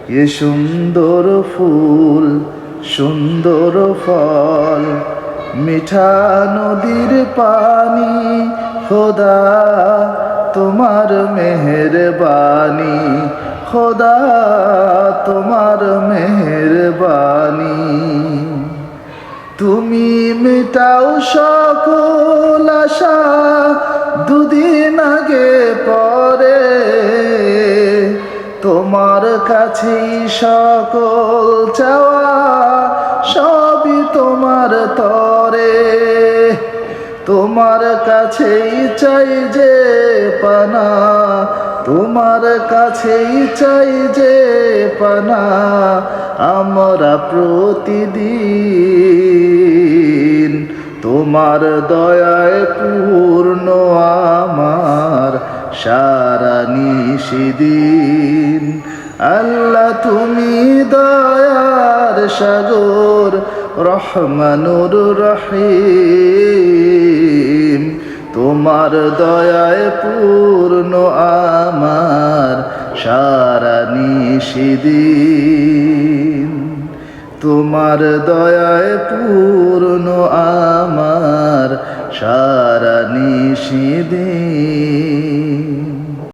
এ সুন্দর ফুল সুন্দর ফল, মিঠা নদীর পানি, খোদা তোমার মেহেরবানি, খোদা তোমার মেহেরবানি। তুমি মেটাও সকল আশা দুদিন আগে পরে, তোমার কাছেই সকল চাওয়া সবই তোমার তরে। তোমার কাছেই চাই যে পানা, তোমার কাছেই চাই যে পানা, আমরা প্রতিদিন। তোমার দয়ায় পূর্ণ আমার সারা নিশিদিন। আল্লাহ তুমি দয়ার সাগর, রহমানুর রহিম। তোমার দয়ায় পূর্ণ আমার সারা নিশিদিন। তোমার দয়ায় পূর্ণ আমার সারা নিশিদিন।